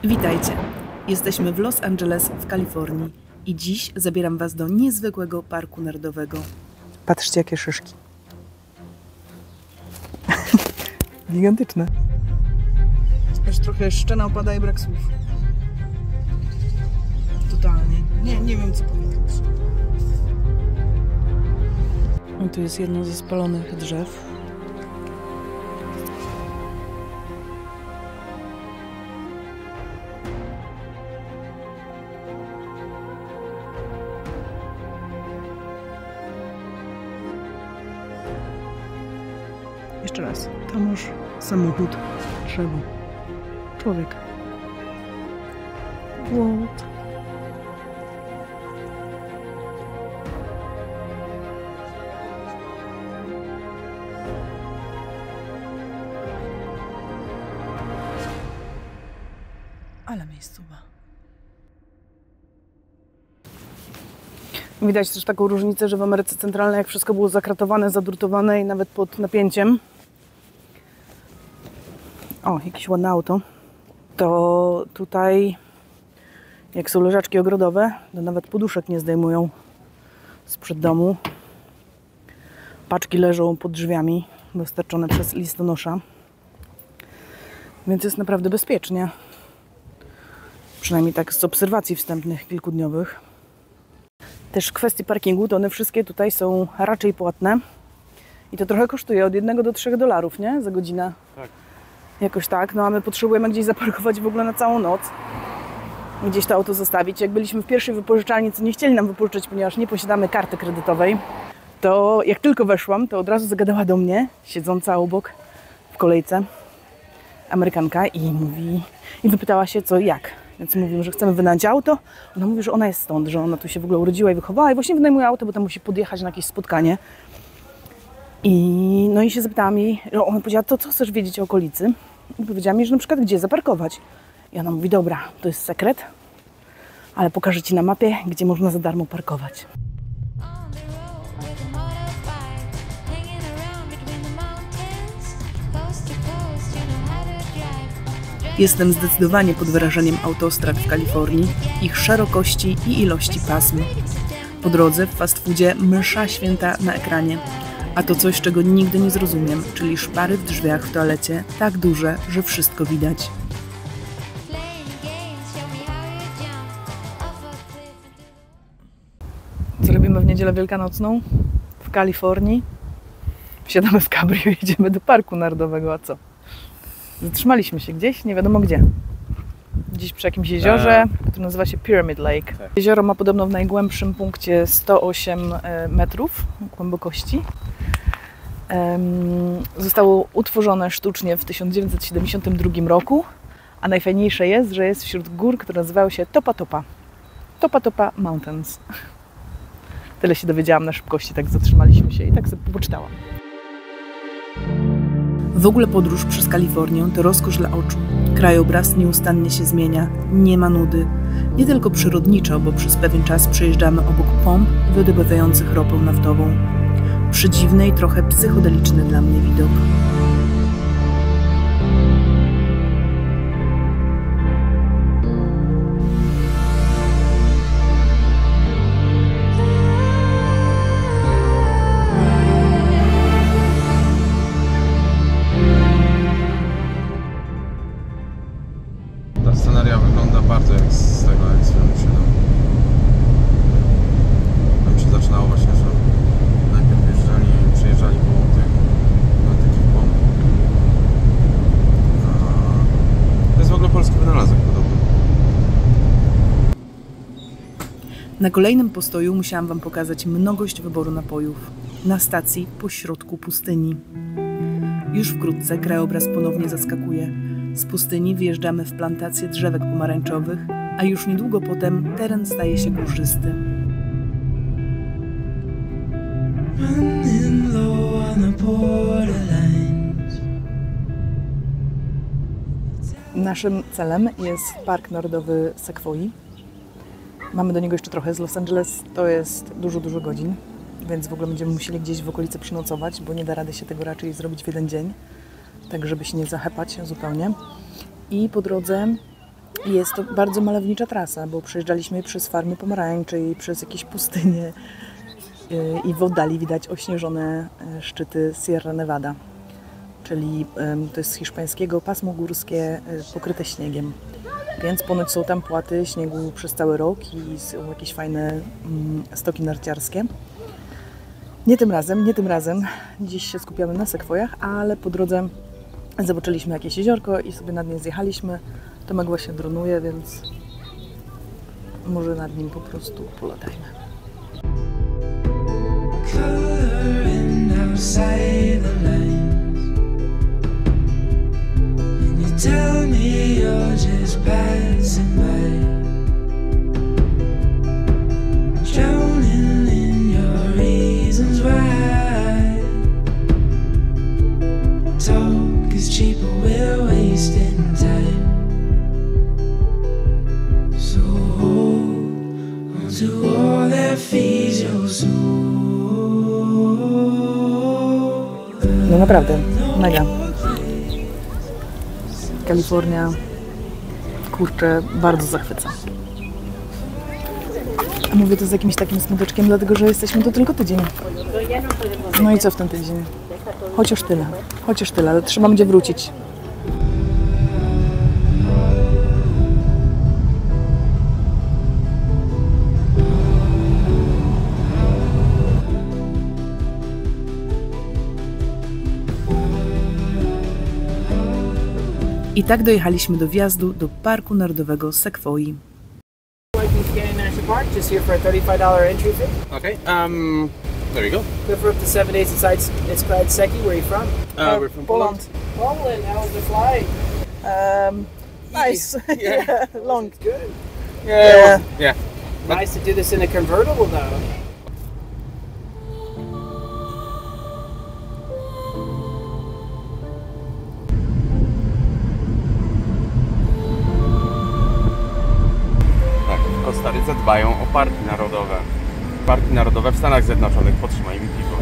Witajcie! Jesteśmy w Los Angeles w Kalifornii i dziś zabieram Was do niezwykłego parku narodowego. Patrzcie, jakie szyszki. Gigantyczne. Aż trochę szczena opada i brak słów. Totalnie. Nie wiem, co powiedzieć. I tu jest jedno ze spalonych drzew. Jeszcze raz. Tam masz samochód, drzewo, człowiek. Wow. Ale miejscowa. Widać też taką różnicę, że w Ameryce Centralnej jak wszystko było zakratowane, zadrutowane i nawet pod napięciem. O, jakieś ładne auto. To tutaj, jak są leżaczki ogrodowe, to nawet poduszek nie zdejmują sprzed domu. Paczki leżą pod drzwiami, dostarczone przez listonosza. Więc jest naprawdę bezpiecznie. Przynajmniej tak z obserwacji wstępnych kilkudniowych. Też w kwestii parkingu, to one wszystkie tutaj są raczej płatne. I to trochę kosztuje od $1 do $3, nie? Za godzinę. Tak. Jakoś tak. No a my potrzebujemy gdzieś zaparkować w ogóle na całą noc. Gdzieś to auto zostawić. Jak byliśmy w pierwszej wypożyczalni, co nie chcieli nam wypożyczyć, ponieważ nie posiadamy karty kredytowej, to jak tylko weszłam, to od razu zagadała do mnie, siedząca obok w kolejce, Amerykanka i wypytała się co i jak. Więc mówimy, że chcemy wynająć auto. Ona mówi, że ona jest stąd, że ona tu się w ogóle urodziła i wychowała i właśnie wynajmuje auto, bo tam musi podjechać na jakieś spotkanie. No i się zapytałam jej, ona powiedziała, to co chcesz wiedzieć o okolicy? I powiedziała mi, że na przykład gdzie zaparkować. I ona mówi, dobra, to jest sekret, ale pokażę Ci na mapie, gdzie można za darmo parkować. Jestem zdecydowanie pod wrażeniem autostrad w Kalifornii, ich szerokości i ilości pasm. Po drodze w fast foodzie msza święta na ekranie, a to coś, czego nigdy nie zrozumiem, czyli szpary w drzwiach w toalecie tak duże, że wszystko widać. Co robimy w niedzielę wielkanocną? W Kalifornii. Wsiadamy w cabrio i jedziemy do Parku Narodowego, a co? Zatrzymaliśmy się gdzieś, nie wiadomo gdzie. Gdzieś przy jakimś jeziorze, które nazywa się Pyramid Lake. Tak. Jezioro ma podobno w najgłębszym punkcie 108 metrów głębokości. Zostało utworzone sztucznie w 1972 roku, a najfajniejsze jest, że jest wśród gór, które nazywają się Topa Topa. Topa Topa Mountains. Tyle się dowiedziałam na szybkości, tak zatrzymaliśmy się i tak sobie poczytałam. W ogóle podróż przez Kalifornię to rozkosz dla oczu. Krajobraz nieustannie się zmienia, nie ma nudy. Nie tylko przyrodniczo, bo przez pewien czas przejeżdżamy obok pomp wydobywających ropę naftową. Przedziwny i trochę psychodeliczny dla mnie widok. Ta scenaria wygląda bardzo jak z tego, jak z filmu 7. Tam się zaczynało właśnie, że najpierw przejeżdżali koło tych takich pomp. To jest w ogóle polski wynalazek podobny. Na kolejnym postoju musiałam Wam pokazać mnogość wyboru napojów. Na stacji pośrodku pustyni. Już wkrótce krajobraz ponownie zaskakuje. Z pustyni wjeżdżamy w plantację drzewek pomarańczowych, a już niedługo potem teren staje się górzysty. Naszym celem jest Park Narodowy Sekwoi. Mamy do niego jeszcze trochę. Z Los Angeles to jest dużo godzin, więc w ogóle będziemy musieli gdzieś w okolicy przynocować, bo nie da rady się tego raczej zrobić w jeden dzień, tak żeby się nie zachepać zupełnie. I po drodze Jest to bardzo malownicza trasa, bo przejeżdżaliśmy przez farmy pomarańczy i przez jakieś pustynie i w oddali widać ośnieżone szczyty Sierra Nevada, czyli to jest z hiszpańskiego pasmo górskie pokryte śniegiem. Więc ponoć są tam płaty śniegu przez cały rok i są jakieś fajne stoki narciarskie. Nie tym razem. Dziś się skupiamy na sekwojach, ale po drodze zobaczyliśmy jakieś jeziorko i sobie nad nie zjechaliśmy. Tomek właśnie dronuje, więc może nad nim po prostu polatajmy. Tell me you're just passing by, drowning in your reasons why. Talk is cheap, but we're wasting time. So hold on to all that feeds your soul. No naprawdę, mega. Kalifornia, kurczę, bardzo zachwyca. Mówię to z jakimś takim smuteczkiem, dlatego że jesteśmy tu tylko tydzień. No i co w ten tydzień? Chociaż tyle, ale trzeba będzie wrócić. I tak dojechaliśmy do wjazdu do Parku Narodowego Sekwoi. Just here for a $35 entry fee. Okay, there you go. Good for up to 7 days inside. It's called Seki. Where are you from? We're from Poland. Poland. How was the flight? Nice. Yeah. Long. Good. Yeah. Nice to do this in a convertible though. W Kostaryce dbają o parki narodowe. Parki narodowe w Stanach Zjednoczonych, potrzymaj mi piwo.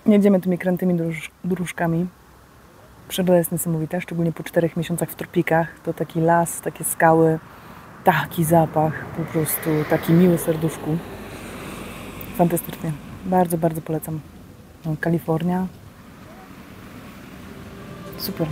Jedziemy tymi krętymi dróżkami. Przyroda jest niesamowita, szczególnie po 4 miesiącach w tropikach. To taki las, takie skały, taki zapach, po prostu taki miły serduszku. Fantastycznie. Bardzo, bardzo polecam. No, Kalifornia. Super.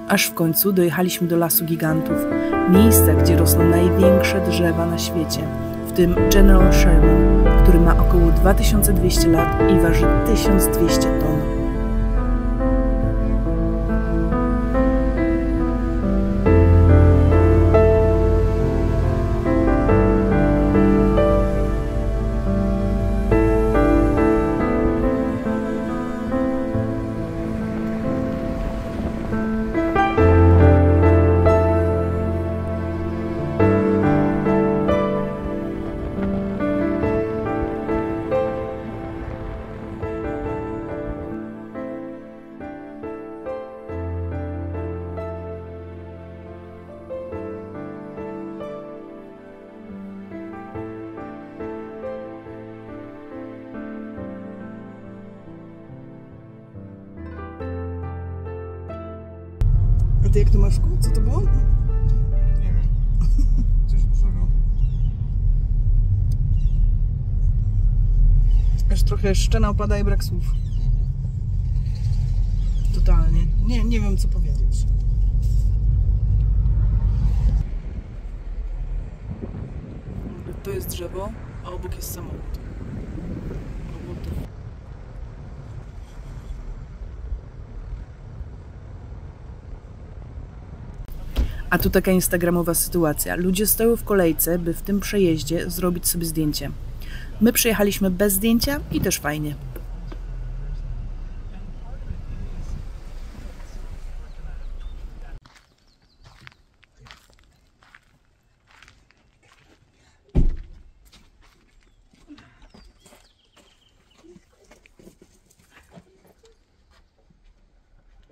Aż w końcu dojechaliśmy do Lasu Gigantów, miejsca, gdzie rosną największe drzewa na świecie, w tym General Sherman, który ma około 2200 lat i waży 1200 ton. A ty jak to masz? Co to było? Nie wiem. Coś dużego. Aż trochę szczena opada i brak słów. Totalnie. Nie wiem co powiedzieć. To jest drzewo, a obok jest samochód. A tu taka instagramowa sytuacja. Ludzie stoją w kolejce, by w tym przejeździe zrobić sobie zdjęcie. My przyjechaliśmy bez zdjęcia i też fajnie.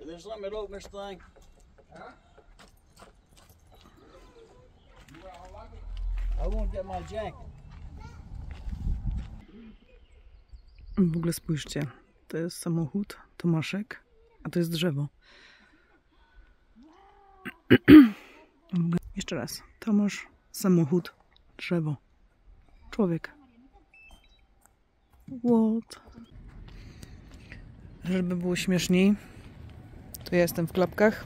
Just let me open this thing. I won't get my jacket. W ogóle spójrzcie, to jest samochód, Tomaszek, a to jest drzewo. Jeszcze raz, Tomasz, samochód, drzewo, człowiek. What? Żeby było śmieszniej, to ja jestem w klapkach.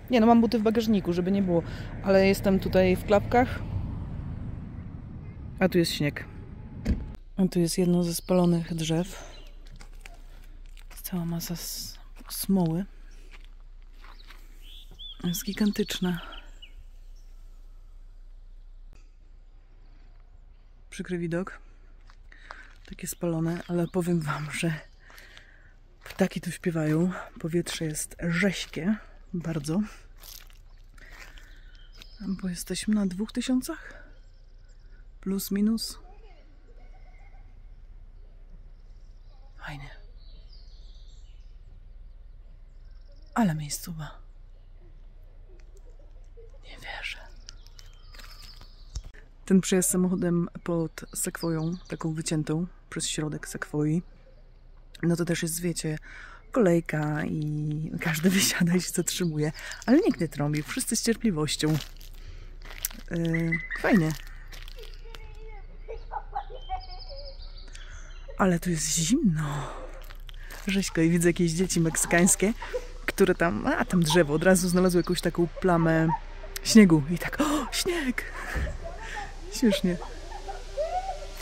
Nie no, mam buty w bagażniku, żeby nie było, ale jestem tutaj w klapkach. A tu jest śnieg. A tu jest jedno ze spalonych drzew. Cała masa smoły. Jest gigantyczna. Przykry widok. Takie spalone, ale powiem wam, że ptaki tu śpiewają. Powietrze jest rześkie. Bardzo. Bo jesteśmy na 2000? Plus, minus. Fajnie. Ale miejscowa. Nie wierzę. Ten przejazd samochodem pod sekwoją, taką wyciętą przez środek sekwoi, no to też jest, wiecie, kolejka i każdy wysiada i się zatrzymuje. Ale nikt nie trąbi, wszyscy z cierpliwością. Fajnie. Ale tu jest zimno. Rzeźko i widzę jakieś dzieci meksykańskie, które tam, tam drzewo, od razu znalazły jakąś taką plamę śniegu. I tak, o, śnieg! Śmiesznie.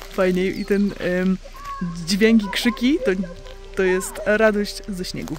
Fajnie. I ten dźwięk i krzyki to jest radość ze śniegu.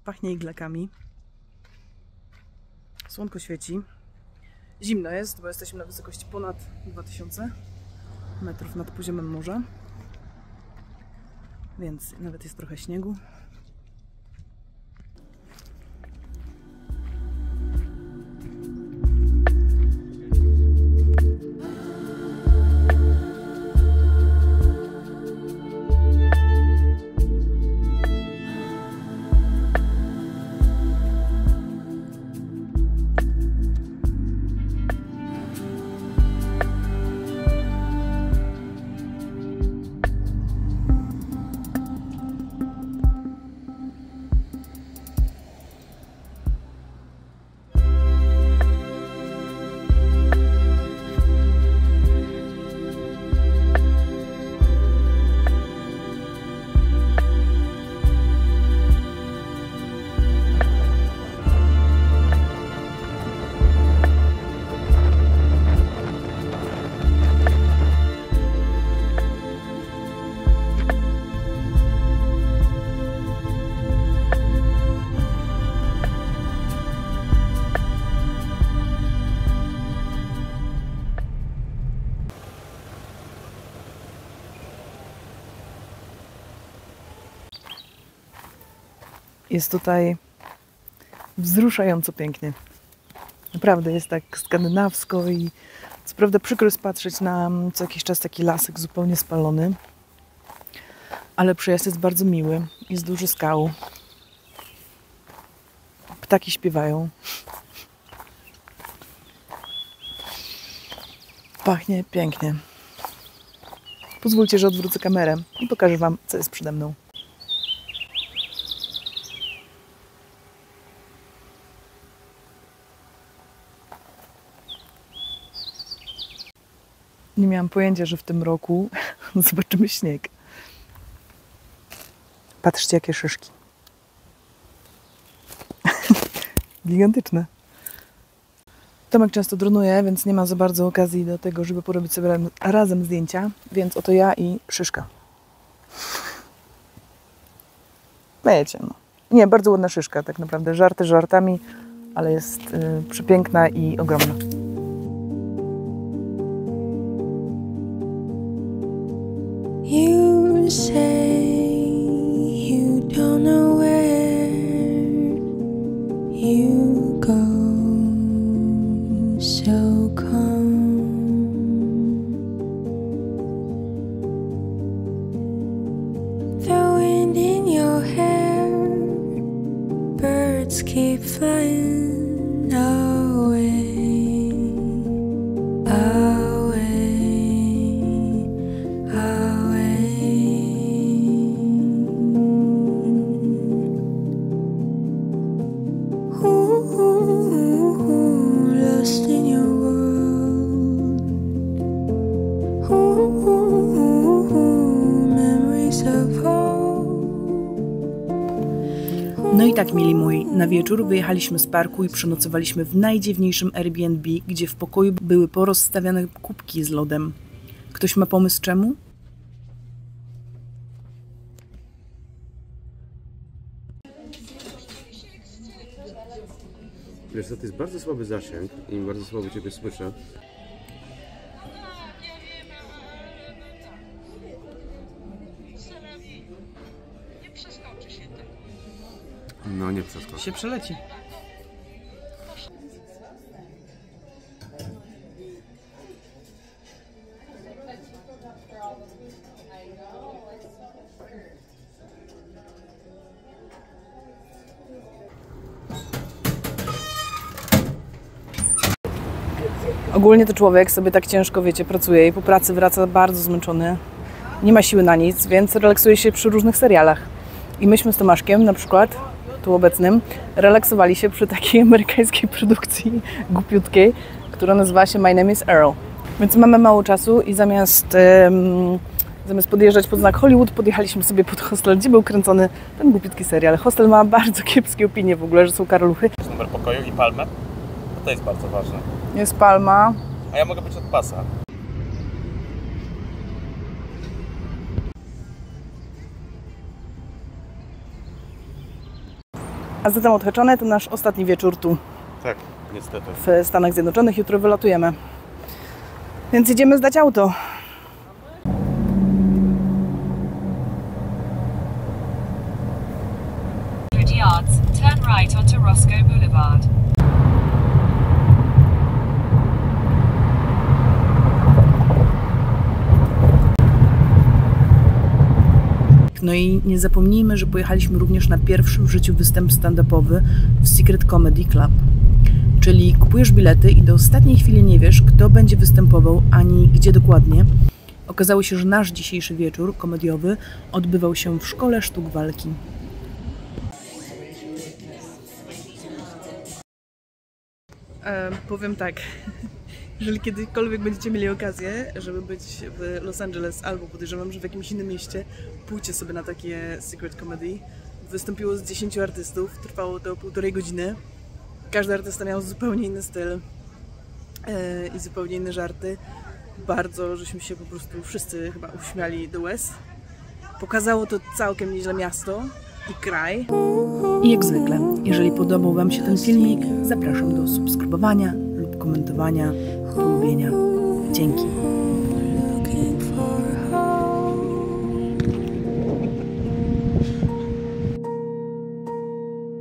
Pachnie iglakami. Słonko świeci. Zimno jest, bo jesteśmy na wysokości ponad 2000 metrów nad poziomem morza. Więc nawet jest trochę śniegu. Jest tutaj wzruszająco pięknie. Naprawdę jest tak skandynawsko i co prawda przykro jest patrzeć na co jakiś czas taki lasek zupełnie spalony, ale przyjazd jest bardzo miły. Jest dużo skał. Ptaki śpiewają. Pachnie pięknie. Pozwólcie, że odwrócę kamerę i pokażę Wam, co jest przede mną. Nie miałam pojęcia, że w tym roku zobaczymy śnieg. Patrzcie, jakie szyszki. Gigantyczne. Tomek często dronuje, więc nie ma za bardzo okazji do tego, żeby porobić sobie razem zdjęcia. Więc oto ja i szyszka. Wiecie, no. Nie, bardzo ładna szyszka tak naprawdę. Żarty żartami, ale jest przepiękna i ogromna. You say you don't know where you go, so come. The wind in your hair, birds keep flying away. No i tak, mili moi, na wieczór wyjechaliśmy z parku i przenocowaliśmy w najdziwniejszym Airbnb, gdzie w pokoju były porozstawiane kubki z lodem. Ktoś ma pomysł czemu? Wiesz co, to jest bardzo słaby zasięg i bardzo słabo Ciebie słyszę. No nie przeskoczy. Się przeleci. Ogólnie to człowiek sobie tak ciężko, wiecie, pracuje i po pracy wraca bardzo zmęczony. Nie ma siły na nic, więc relaksuje się przy różnych serialach. I myśmy z Tomaszkiem, na przykład, tu obecnym, relaksowali się przy takiej amerykańskiej produkcji głupiutkiej, która nazywa się My Name is Earl. Więc mamy mało czasu i zamiast podjeżdżać pod znak Hollywood, podjechaliśmy sobie pod hostel, gdzie był kręcony ten głupiutki serial. Hostel ma bardzo kiepskie opinie w ogóle, że są karaluchy. Numer pokoju i palmę. To jest bardzo ważne. Jest palma. A ja mogę być od pasa. A zatem odhaczone to nasz ostatni wieczór tu Tak, niestety. w Stanach Zjednoczonych. Jutro wylatujemy. Więc idziemy zdać auto. Yards, turn right onto Roscoe Boulevard. No i nie zapomnijmy, że pojechaliśmy również na pierwszy w życiu występ stand-upowy w Secret Comedy Club. Czyli kupujesz bilety i do ostatniej chwili nie wiesz, kto będzie występował, ani gdzie dokładnie. Okazało się, że nasz dzisiejszy wieczór komediowy odbywał się w Szkole Sztuk Walki. Powiem tak, jeżeli kiedykolwiek będziecie mieli okazję, żeby być w Los Angeles albo podejrzewam, że w jakimś innym mieście, pójdźcie sobie na takie Secret Comedy. Wystąpiło z 10 artystów, trwało to 1,5 godziny. Każdy artysta miał zupełnie inny styl i zupełnie inne żarty. Bardzo żeśmy się po prostu wszyscy chyba uśmiali do łez. Pokazało to całkiem nieźle miasto i kraj. I jak zwykle, jeżeli podobał Wam się ten filmik, zapraszam do subskrybowania lub komentowania, polubienia. Dzięki.